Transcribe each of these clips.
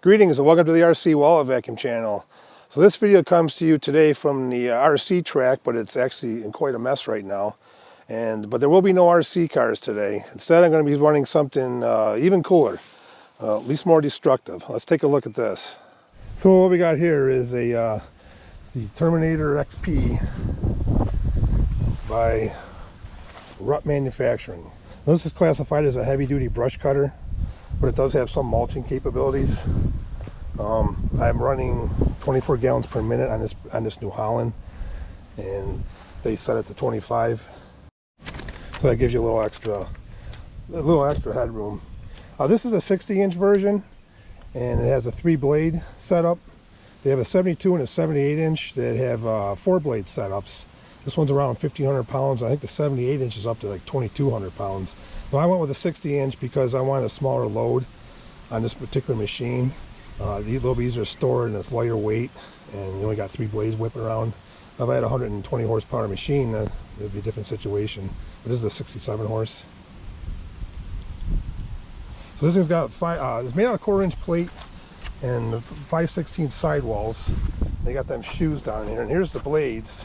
Greetings and welcome to the RC Wallet Vacuum channel. So this video comes to you today from the RC track, but it's actually in quite a mess right now. But there will be no RC cars today. Instead, I'm going to be running something even cooler, at least more destructive. Let's take a look at this. So what we got here is the Terminator XP by Rut Manufacturing. Now, this is classified as a heavy-duty brush cutter, but it does have some mulching capabilities. I'm running 24 gallons per minute on this New Holland, and they set it to 25, so that gives you a little extra headroom. This is a 60-inch version, and it has a 3-blade setup. They have a 72 and a 78-inch that have 4-blade setups. This one's around 1,500 pounds. I think the 78-inch is up to like 2,200 pounds. So I went with a 60-inch because I wanted a smaller load on this particular machine. A little bit easier to store, and it's lighter weight, and you only got 3 blades whipping around. If I had a 120 horsepower machine, it would be a different situation. But this is a 67 horse. So this thing's got it's made out of 1/4-inch plate and 5/16 sidewalls. They got them shoes down here, and here's the blades.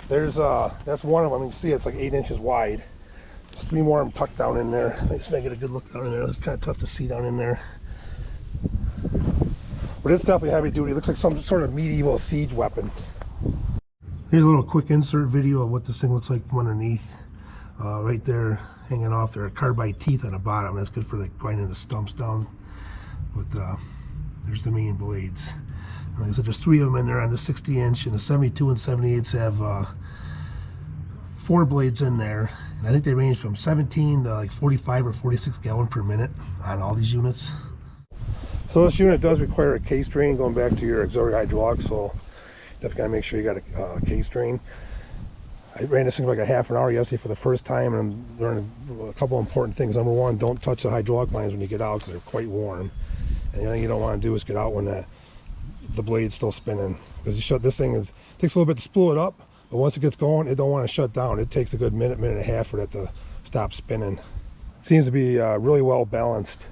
There's that's one of them. You can see it's like 8 inches wide. There's 3 more of them tucked down in there. Let's see if I get a good look down in there. It's kind of tough to see down in there, but it's definitely heavy duty. It looks like some sort of medieval siege weapon. Here's a little quick insert video of what this thing looks like from underneath. Right there, hanging off, there are carbide teeth on the bottom. That's good for like grinding the stumps down. But there's the main blades. And like I said, there's 3 of them in there on the 60-inch, and the 72 and 78s have 4 blades in there. And I think they range from 17 to like 45 or 46 gallon per minute on all these units. So this unit does require a case drain, going back to your auxiliary hydraulics, so definitely got to make sure you got a case drain. I ran this thing for like a half an hour yesterday for the first time, and I'm learning a couple important things. Number one, don't touch the hydraulic lines when you get out because they're quite warm. And the other thing you don't want to do is get out when the blade's still spinning, because you shut this thing, it takes a little bit to spool it up, but once it gets going, it don't want to shut down. It takes a good minute and a half for that to stop spinning. It seems to be really well balanced.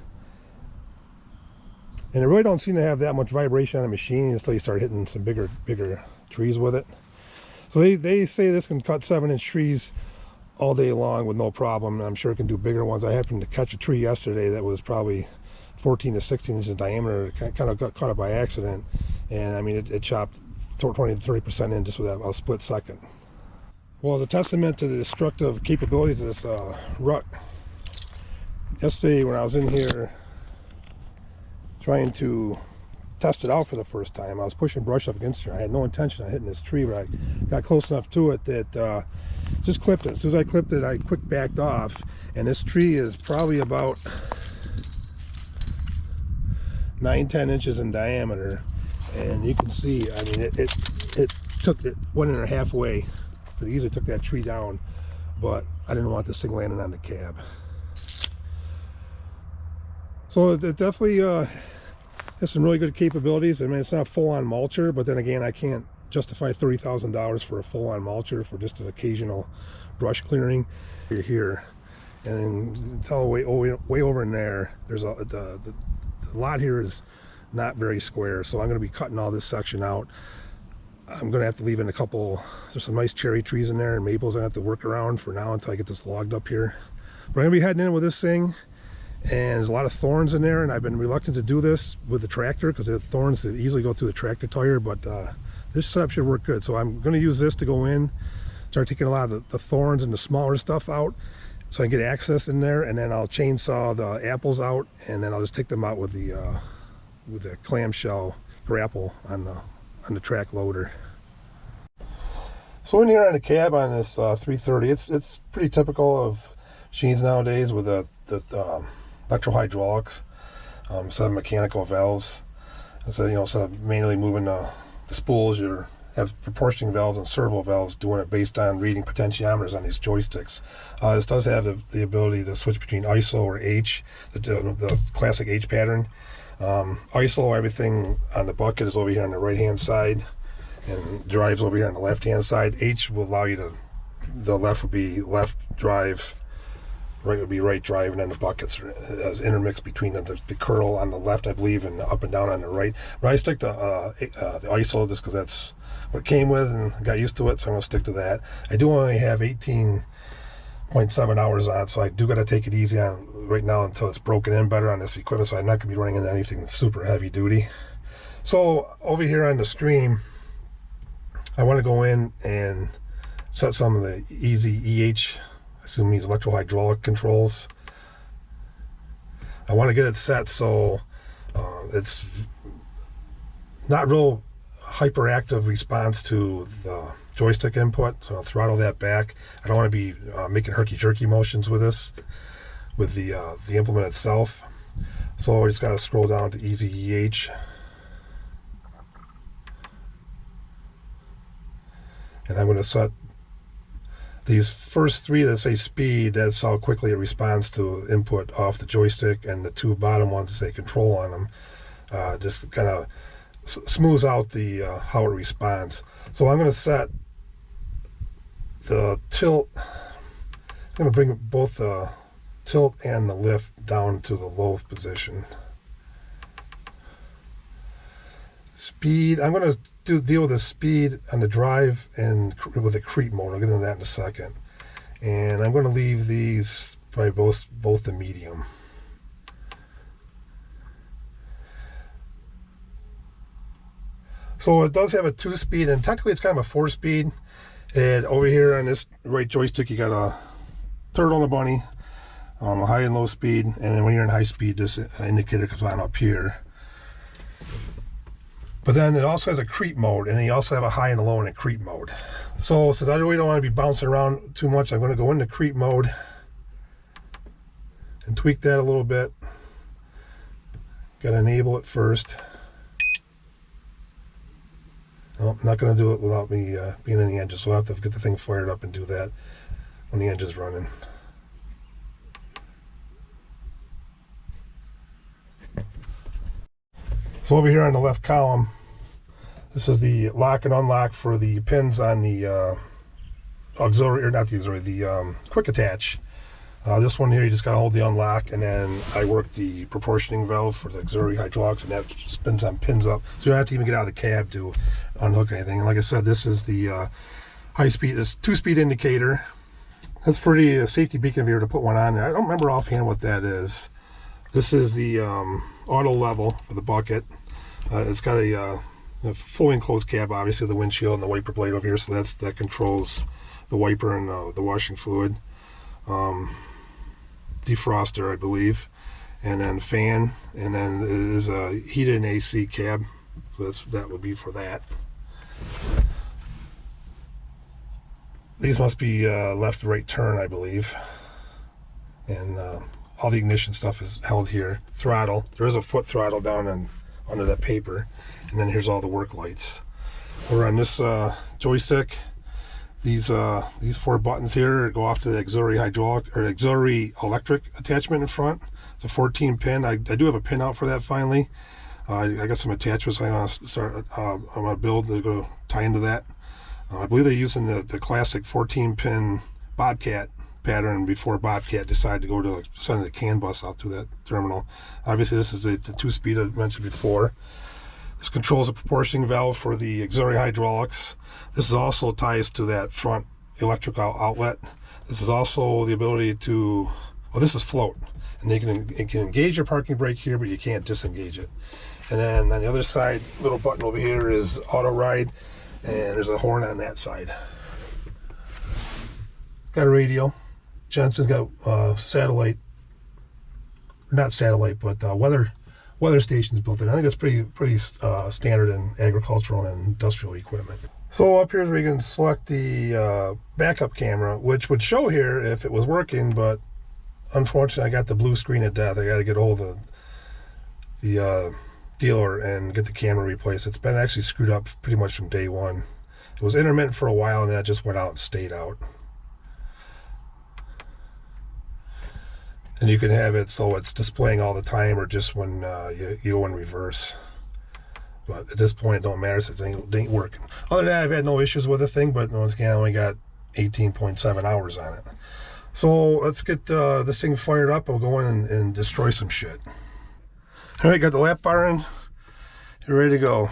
And it really don't seem to have that much vibration on the machine until you start hitting some bigger trees with it. So they say this can cut 7-inch trees all day long with no problem. I'm sure it can do bigger ones. I happened to catch a tree yesterday that was probably 14 to 16 inches in diameter. It kind of got caught up by accident, and I mean it chopped 20 to 30% in just with a split second. Well, as a testament to the destructive capabilities of this rut, yesterday when I was in here trying to test it out for the first time, I was pushing brush up against it. I had no intention of hitting this tree, but I got close enough to it that just clipped it. As soon as I clipped it, I quick backed off, and this tree is probably about 9-10 inches in diameter, and you can see, I mean, it went in halfway. It easily took that tree down, but I didn't want this thing landing on the cab. So it definitely has some really good capabilities. I mean, it's not a full-on mulcher, but then again, I can't justify $30,000 for a full-on mulcher for just an occasional brush clearing. You're here, and then tell way over in there, there's the lot here is not very square, so I'm going to be cutting all this section out. I'm going to have to leave in there's some nice cherry trees in there and maples I have to work around for now until I get this logged up here. But I'm going to be heading in with this thing, and there's a lot of thorns in there, and I've been reluctant to do this with the tractor because the thorns that easily go through the tractor tire, but this setup should work good. So I'm going to use this to go in, start taking a lot of the thorns and the smaller stuff out so I can get access in there, and then I'll chainsaw the apples out, and then I'll just take them out with the clamshell grapple on the track loader. So in here on the cab on this 330, it's pretty typical of machines nowadays with the electrohydraulics, instead of mechanical valves. Instead of manually moving the spools, you have proportioning valves and servo valves doing it based on reading potentiometers on these joysticks. This does have the ability to switch between ISO or H, the classic H pattern. ISO, everything on the bucket is over here on the right hand side, and drives over here on the left hand side. H will allow you to, the left would be left drive, right would be right drive, and then the buckets are as intermixed between them. The curl on the left, I believe, and up and down on the right. But I stick to the ISO just because that's what it came with, and I got used to it, so I'm going to stick to that. I do only have 18.7 hours on, so I do got to take it easy on right now until it's broken in better on this equipment, so I'm not going to be running into anything super heavy duty. So over here on the stream, I want to go in and set some of the easy EH, I assume these electrohydraulic controls. I want to get it set so it's not real hyperactive response to the joystick input, so I'll throttle that back. I don't want to be making herky-jerky motions with this, with the implement itself. So I just got to scroll down to easy EH. And I'm going to set these first three that say speed. That's how quickly it responds to input off the joystick, and the two bottom ones that say control on them just kind of smooths out the how it responds. So I'm going to set the tilt. I'm going to bring both the tilt and the lift down to the low position. Speed, I'm going to deal with the speed on the drive and with the creep mode. I'll get into that in a second. And I'm going to leave these probably both the medium. So it does have a 2-speed, and technically it's kind of a 4-speed. And over here on this right joystick, you got a turtle and a bunny, a high and low speed, and then when you're in high speed, this indicator comes on up here. But then it also has a creep mode, and then you also have a high and a low and a creep mode. So since I really don't want to be bouncing around too much, I'm going to go into creep mode and tweak that a little bit. Got to enable it first. No, I'm not going to do it without me being in the engine, so I'll have to get the thing fired up and do that when the engine's running. So over here on the left column, this is the lock and unlock for the pins on the auxiliary, or not the auxiliary, the quick attach. This one here, you just got to hold the unlock, and then I work the proportioning valve for the auxiliary hydraulics, and that spins on pins up. So you don't have to even get out of the cab to unhook anything. And like I said, this is the high speed, this 2-speed indicator. That's for the safety beacon if you were to put one on there. I don't remember offhand what that is. This is the auto level for the bucket. It's got a fully enclosed cab, obviously, the windshield and the wiper blade over here, so that controls the wiper and the washing fluid. Defroster, I believe, and then fan, and then it is a heated and AC cab, so that would be for that. These must be left right turn, I believe, and all the ignition stuff is held here. Throttle, there is a foot throttle down and under that paper, and then here's all the work lights. We're on this joystick. These 4 buttons here go off to the auxiliary hydraulic or auxiliary electric attachment in front. It's a 14 pin. I do have a pin out for that finally. I got some attachments I'm going to start. I'm going to build. They're going to tie into that. I believe they're using the classic 14 pin Bobcat pattern before Bobcat decided to go to send the CAN bus out to that terminal. Obviously, this is the 2-speed I mentioned before. This controls a proportioning valve for the auxiliary hydraulics. This is also ties to that front electrical outlet. This is also the ability to, well, this is float, and it can engage your parking brake here, but you can't disengage it. And then on the other side, little button over here is auto ride, and there's a horn on that side. It's got a radio. Jensen's got satellite, not satellite, but weather stations built in. I think that's pretty standard in agricultural and industrial equipment. So up here we can select the backup camera, which would show here if it was working, but unfortunately I got the blue screen of death. I got to get hold of the dealer and get the camera replaced. It's been actually screwed up pretty much from day one. It was intermittent for a while, and then it just went out and stayed out. And you can have it so it's displaying all the time, or just when you go in reverse. But at this point, it don't matter, so it ain't working. Other than that, I've had no issues with the thing, but once again, I only got 18.7 hours on it. So let's get this thing fired up. We'll go in and destroy some shit. All right, got the lap bar in. You're ready to go.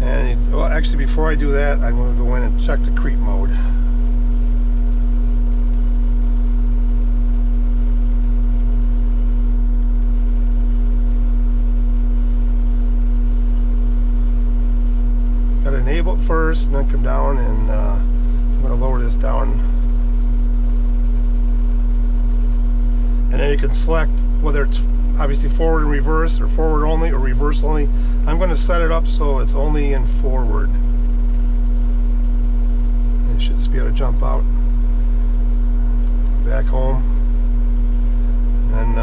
And well, actually, before I do that, I'm going to go in and check the creep mode. Got to enable it first, and then come down, and I'm going to lower this down. And then you can select whether it's obviously forward and reverse, or forward only, or reverse only. I'm going to set it up so it's only in forward. And you should just be able to jump out, back home, and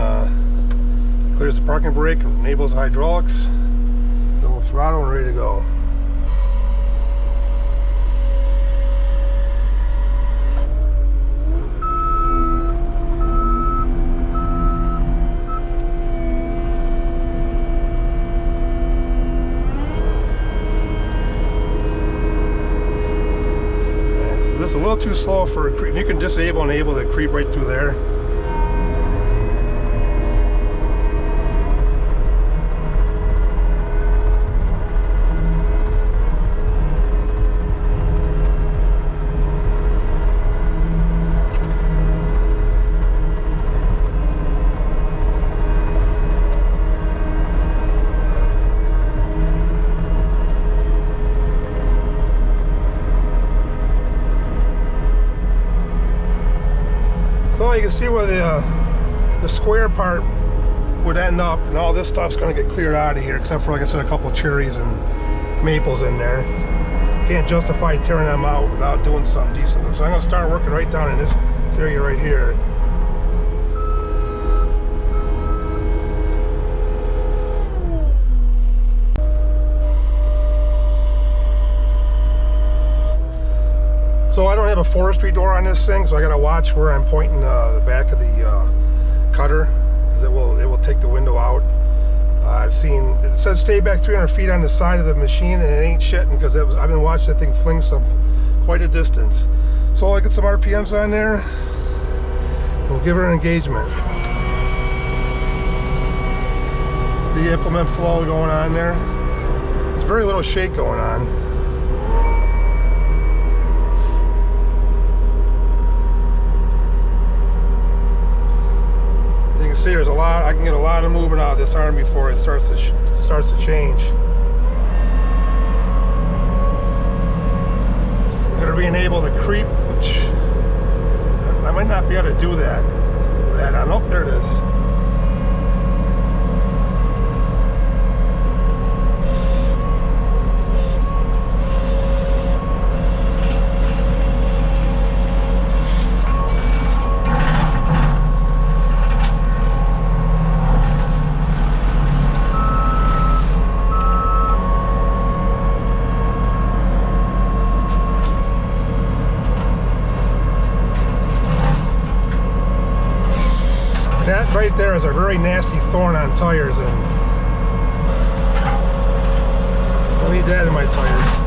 clears the parking brake, enables hydraulics, little throttle, and ready to go. A little too slow for a creep. You can disable and enable the creep right through there. So you can see where the square part would end up, and all this stuff's going to get cleared out of here, except for, like I said, a couple of cherries and maples in there. Can't justify tearing them out without doing something decent. So I'm going to start working right down in this area right here. So I don't have a forestry door on this thing, so I got to watch where I'm pointing the back of the cutter, because it will take the window out. I've seen it says stay back 300 feet on the side of the machine, and it ain't shitting, because I've been watching that thing fling quite a distance. So I'll get some RPMs on there. We'll give her an engagement. The implement flow going on there. There's very little shake going on. See, there's a lot. I can get a lot of movement out of this arm before it starts to change. I'm going to re-enable the creep, which I might not be able to do that with that on. Oh, there it is. That right there is a very nasty thorn on tires, and I don't need that in my tires.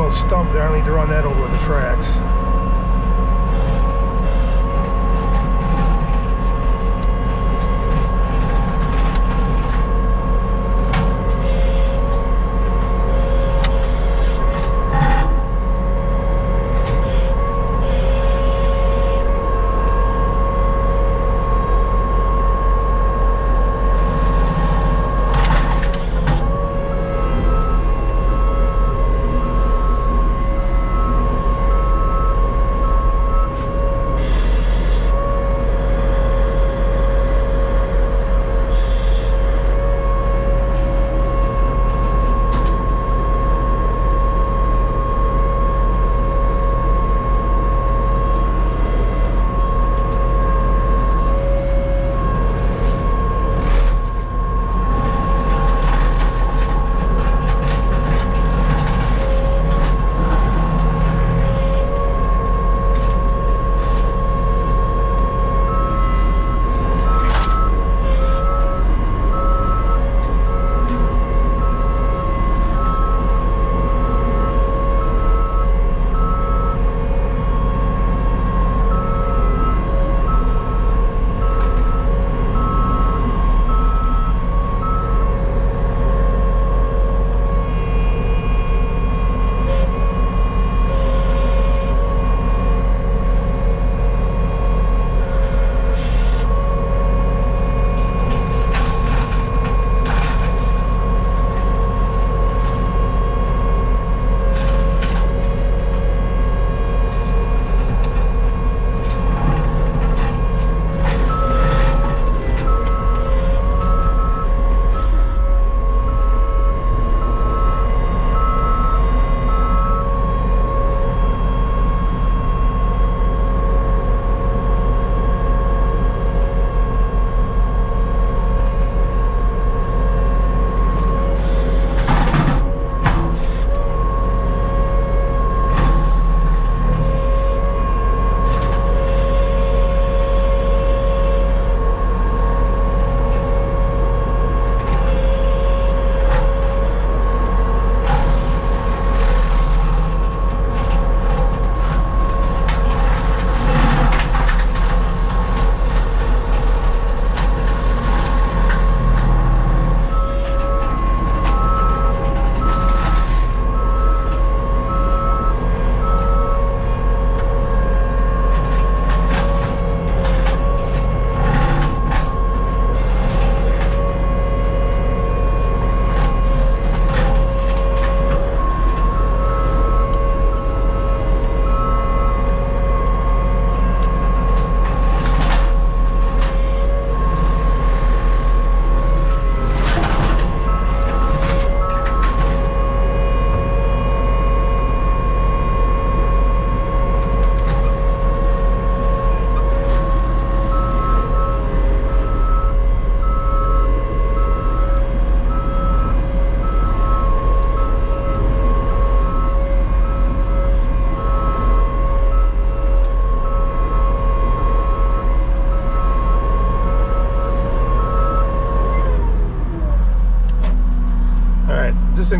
little stump there. I need to run that over with the tracks.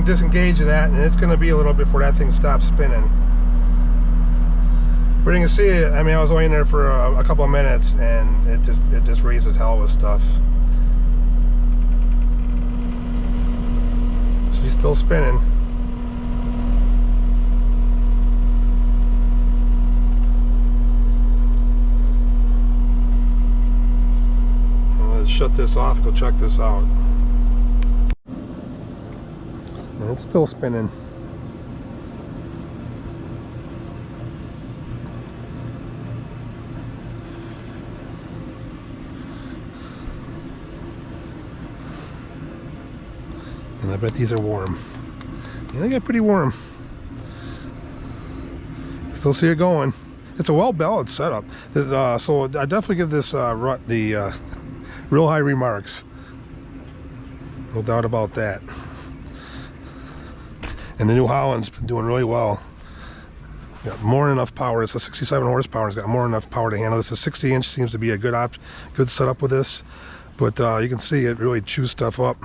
Disengage of that, and it's going to be a little bit before that thing stops spinning. But you can see it. I mean, I was only in there for a couple of minutes, and it just raises hell with stuff. She's still spinning. Let's shut this off. Go check this out. And it's still spinning. And I bet these are warm. Yeah, they get pretty warm. Still see it going. It's a well-balanced setup. So I definitely give this the real high remarks. No doubt about that. And the new Holland's been doing really well. Got more than enough power. It's a 67 horsepower. It's got more than enough power to handle this. A 60-inch seems to be a good setup with this. But you can see it really chews stuff up.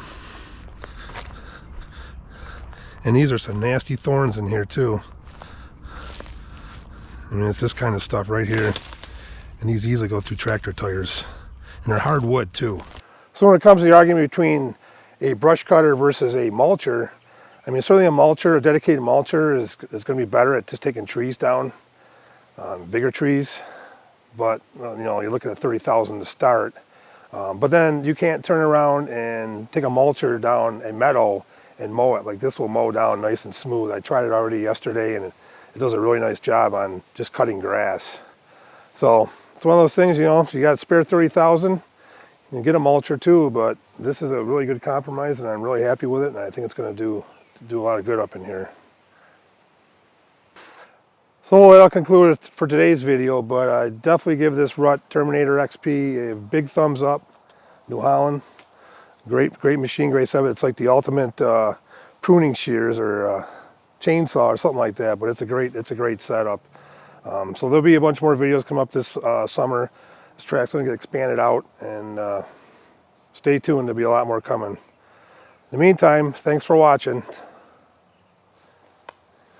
And these are some nasty thorns in here too. I mean, it's this kind of stuff right here, and these easily go through tractor tires, and they're hard wood too. So when it comes to the argument between a brush cutter versus a mulcher, I mean, certainly a dedicated mulcher is going to be better at just taking trees down, bigger trees. But you know, you're looking at 30,000 to start. But then you can't turn around and take a mulcher down a meadow and mow it. Like this will mow down nice and smooth. I tried it already yesterday, and it does a really nice job on just cutting grass. So it's one of those things, you know, if you got spare 30,000, you can get a mulcher too. But this is a really good compromise, and I'm really happy with it. And I think it's going to do a lot of good up in here. So that'll conclude it for today's video, but I definitely give this rut Terminator XP a big thumbs up. New Holland, great machine, great stuff. It's like the ultimate pruning shears or chainsaw or something like that. But it's a great setup. So there'll be a bunch more videos come up this summer. This track's going to get expanded out, and stay tuned. There'll be a lot more coming. In the meantime, thanks for watching.